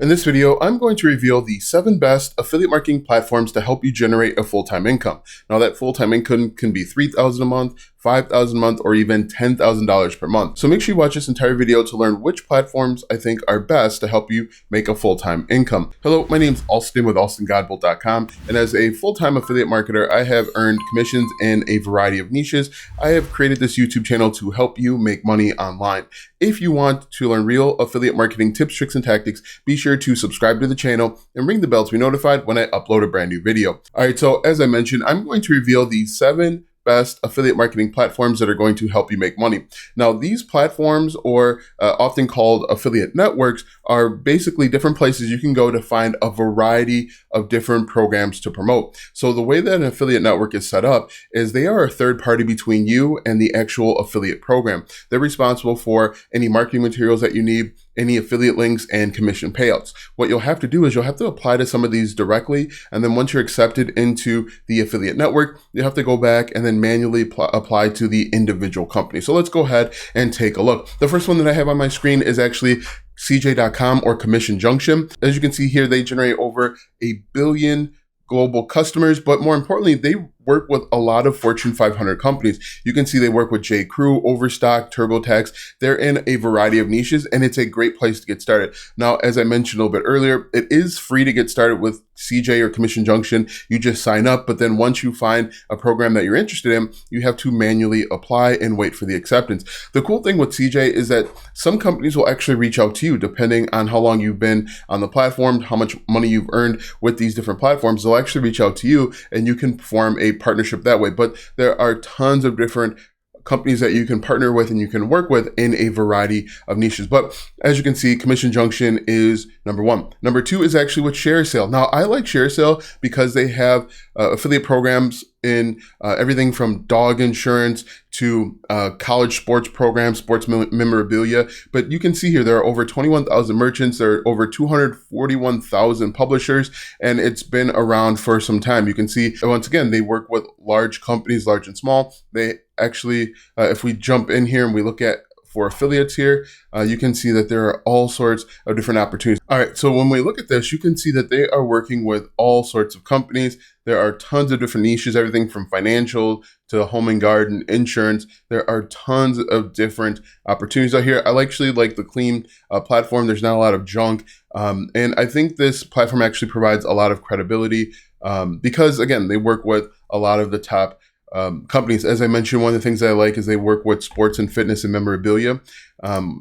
In this video, I'm going to reveal the 7 best affiliate marketing platforms to help you generate a full-time income. Now that full-time income can be $3,000 a month, $5,000 a month, or even $10,000 per month. So make sure you watch this entire video to learn which platforms I think are best to help you make a full-time income. Hello, my name is Alston with AlstonGodbolt.com, and as a full-time affiliate marketer, I have earned commissions in a variety of niches. I have created this YouTube channel to help you make money online. If you want to learn real affiliate marketing tips, tricks, and tactics, be sure to subscribe to the channel and ring the bell to be notified when I upload a brand new video. All right, so as I mentioned, I'm going to reveal the 7 best affiliate marketing platforms that are going to help you make money. Now, these platforms, or often called affiliate networks, are basically different places you can go to find a variety of different programs to promote. So the way that an affiliate network is set up is they are a third party between you and the actual affiliate program. They're responsible for any marketing materials that you need, any affiliate links, and commission payouts. What you'll have to do is you'll have to apply to some of these directly, and then once you're accepted into the affiliate network, you have to go back and then manually apply to the individual company. So let's go ahead and take a look. The first one that I have on my screen is actually CJ.com or Commission Junction. As you can see here, they generate over 1 billion global customers, but more importantly, they work with a lot of Fortune 500 companies. You can see they work with J.Crew, Overstock, TurboTax. They're in a variety of niches, and it's a great place to get started. Now, as I mentioned a little bit earlier, it is free to get started with CJ or Commission Junction. You just sign up, but then once you find a program that you're interested in, you have to manually apply and wait for the acceptance. The cool thing with CJ is that some companies will actually reach out to you depending on how long you've been on the platform, how much money you've earned with these different platforms. They'll actually reach out to you and you can form a partnership that way. But there are tons of different companies that you can partner with and you can work with in a variety of niches. But as you can see, Commission Junction is number 1. Number 2 is actually with ShareASale. Now, I like ShareASale because they have affiliate programs in everything from dog insurance to college sports programs, sports memorabilia. But you can see here, there are over 21,000 merchants, there are over 241,000 publishers, and it's been around for some time. You can see, once again, they work with large companies, large and small. They actually, if we jump in here and we look at for affiliates here, you can see that there are all sorts of different opportunities. All right, so when we look at this, you can see that they are working with all sorts of companies. There are tons of different niches, everything from financial to home and garden, insurance. There are tons of different opportunities out here. I actually like the clean platform. There's not a lot of junk. And I think this platform actually provides a lot of credibility because, again, they work with a lot of the top companies. As I mentioned, one of the things that I like is they work with sports and fitness and memorabilia.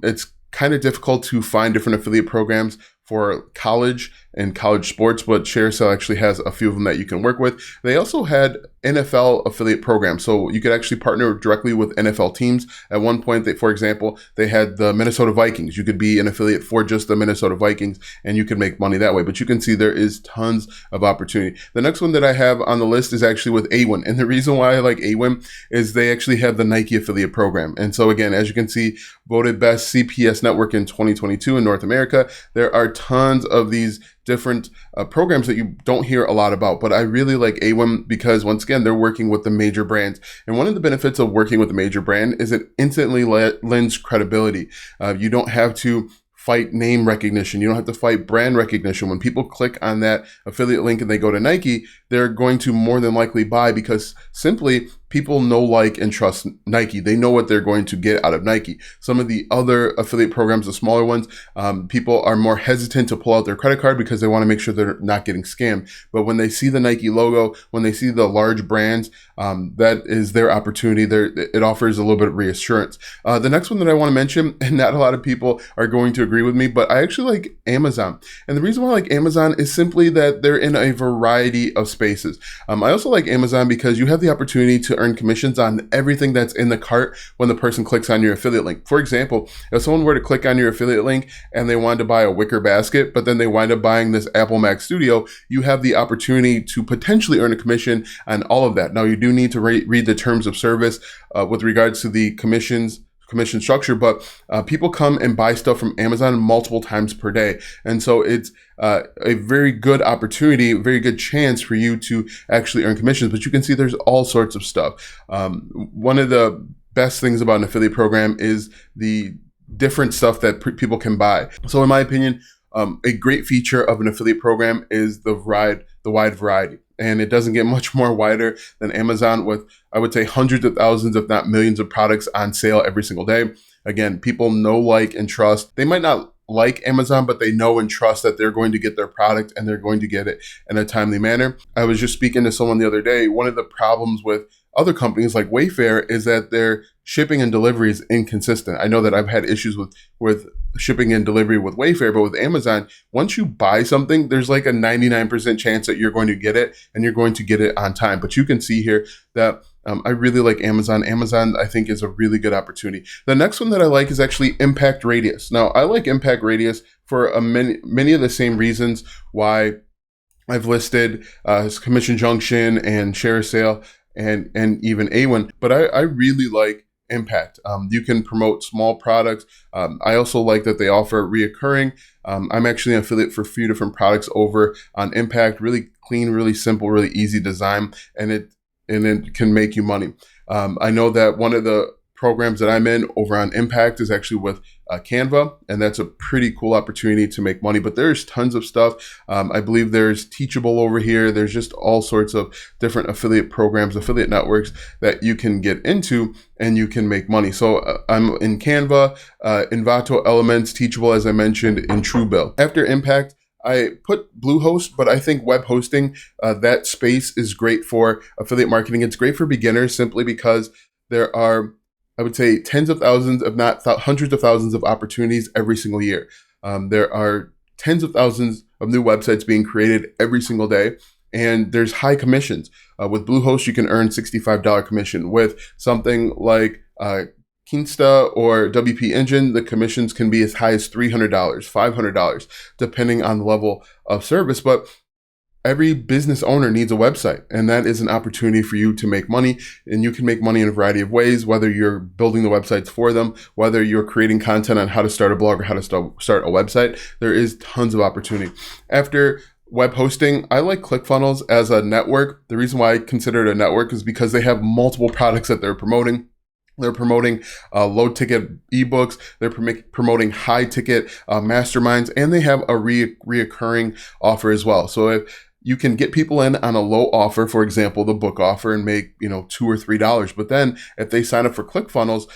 It's kind of difficult to find different affiliate programs for college and college sports, but ShareASale actually has a few of them that you can work with. They also had NFL affiliate programs, so you could actually partner directly with NFL teams. At one point, for example, they had the Minnesota Vikings. You could be an affiliate for just the Minnesota Vikings, and you can make money that way. But you can see there is tons of opportunity. The next one that I have on the list is actually with Awin, and the reason why I like Awin is they actually have the Nike affiliate program. And so again, as you can see, voted best CPS network in 2022 in North America. There are tons of these different programs that you don't hear a lot about, but I really like Awin because, once again, they're working with the major brands. And one of the benefits of working with a major brand is it instantly lends credibility. You don't have to fight name recognition. You don't have to fight brand recognition. When people click on that affiliate link and they go to Nike, they're going to more than likely buy because simply people know, like, and trust Nike. They know what they're going to get out of Nike. Some of the other affiliate programs, the smaller ones, people are more hesitant to pull out their credit card because they want to make sure they're not getting scammed. But when they see the Nike logo, when they see the large brands, that is their opportunity. It offers a little bit of reassurance. The next one that I want to mention, and not a lot of people are going to agree with me, but I actually like Amazon. And the reason why I like Amazon is simply that they're in a variety of spaces. I also like Amazon because you have the opportunity to earn commissions on everything that's in the cart when the person clicks on your affiliate link. For example, if someone were to click on your affiliate link and they wanted to buy a wicker basket, but then they wind up buying this Apple Mac Studio, you have the opportunity to potentially earn a commission on all of that. Now, you do need to read the terms of service with regards to the commission structure, but people come and buy stuff from Amazon multiple times per day. And so it's a very good opportunity, a very good chance for you to actually earn commissions. But you can see there's all sorts of stuff. One of the best things about an affiliate program is the different stuff that people can buy. So in my opinion, A great feature of an affiliate program is the wide variety. And it doesn't get much more wider than Amazon with, I would say, hundreds of thousands, if not millions of products on sale every single day. Again, people know, like, and trust. They might not like Amazon, but they know and trust that they're going to get their product and they're going to get it in a timely manner. I was just speaking to someone the other day. One of the problems with other companies like Wayfair is that their shipping and delivery is inconsistent. I know that I've had issues with shipping and delivery with Wayfair, but with Amazon, once you buy something, there's like a 99% chance that you're going to get it and you're going to get it on time. But you can see here that I really like Amazon. Amazon, I think, is a really good opportunity. The next one that I like is actually Impact Radius. Now, I like Impact Radius for many of the same reasons why I've listed Commission Junction and ShareASale and even Awin, but I really like Impact. You can promote small products. I also like that they offer reoccurring. I'm actually an affiliate for a few different products over on Impact. Really clean, really simple, really easy design, and it can make you money. I know that one of the programs that I'm in over on Impact is actually with Canva, and that's a pretty cool opportunity to make money. But there's tons of stuff. I believe there's Teachable over here. There's just all sorts of different affiliate programs, affiliate networks that you can get into and you can make money. So I'm in Canva, Envato, Elements, Teachable, as I mentioned, in Truebill. After Impact, I put Bluehost, but I think web hosting, that space is great for affiliate marketing. It's great for beginners simply because there are, I would say, tens of thousands, if not hundreds of thousands of opportunities every single year. There are tens of thousands of new websites being created every single day, and there's high commissions. With Bluehost, you can earn $65 commission. With something like Kinsta or WP Engine, the commissions can be as high as $300, $500, depending on the level of service. But every business owner needs a website, and that is an opportunity for you to make money. And you can make money in a variety of ways, whether you're building the websites for them, whether you're creating content on how to start a blog or how to start a website. There is tons of opportunity. After web hosting, I like ClickFunnels as a network. The reason why I consider it a network is because they have multiple products that they're promoting. They're promoting low-ticket ebooks. They're promoting high-ticket masterminds, and they have a reoccurring offer as well. So if you can get people in on a low offer, for example, the book offer, and make $2 or $3. But then if they sign up for ClickFunnels,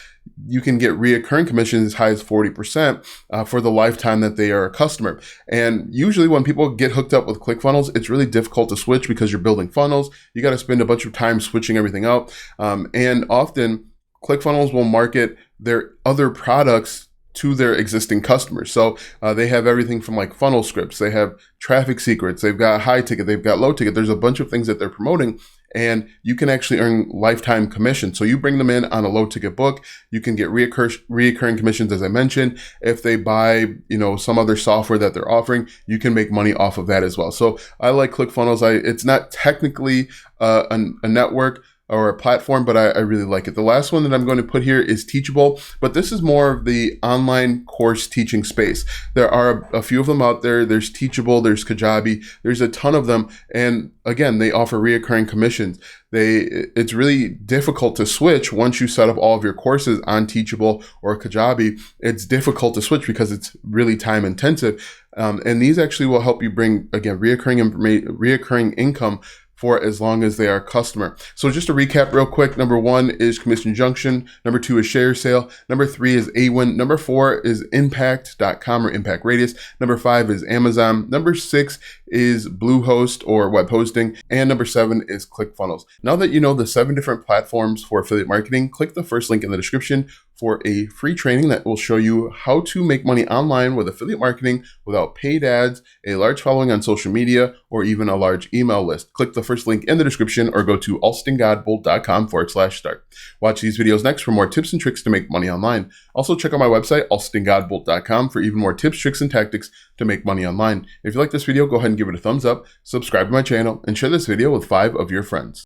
you can get reoccurring commissions as high as 40% for the lifetime that they are a customer. And usually when people get hooked up with ClickFunnels, it's really difficult to switch because you're building funnels. You got to spend a bunch of time switching everything out. And often ClickFunnels will market their other products to their existing customers. So they have everything from like funnel scripts, they have traffic secrets, they've got high ticket, they've got low ticket. There's a bunch of things that they're promoting, and you can actually earn lifetime commission. So you bring them in on a low ticket book, you can get reoccurring commissions, as I mentioned. If they buy, some other software that they're offering, you can make money off of that as well. So I like ClickFunnels. It's not technically a network or a platform, but I really like it. The last one that I'm going to put here is Teachable, but this is more of the online course teaching space. There are a few of them out there. There's Teachable, there's Kajabi, there's a ton of them. And again, they offer reoccurring commissions. It's really difficult to switch once you set up all of your courses on Teachable or Kajabi. It's difficult to switch because it's really time intensive. And these actually will help you bring, again, reoccurring income for as long as they are a customer. So just to recap real quick, number 1 is Commission Junction. Number 2 is ShareASale. Number 3 is Awin. Number 4 is Impact.com or Impact Radius. Number 5 is Amazon. Number 6 is Bluehost or web hosting. And number 7 is ClickFunnels. Now that you know the 7 different platforms for affiliate marketing, click the first link in the description for a free training that will show you how to make money online with affiliate marketing without paid ads, a large following on social media, or even a large email list. Click the first link in the description or go to alstongodbolt.com/start. Watch these videos next for more tips and tricks to make money online. Also check out my website, alstongodbolt.com, for even more tips, tricks, and tactics to make money online. If you like this video, go ahead and give it a thumbs up, subscribe to my channel, and share this video with 5 of your friends.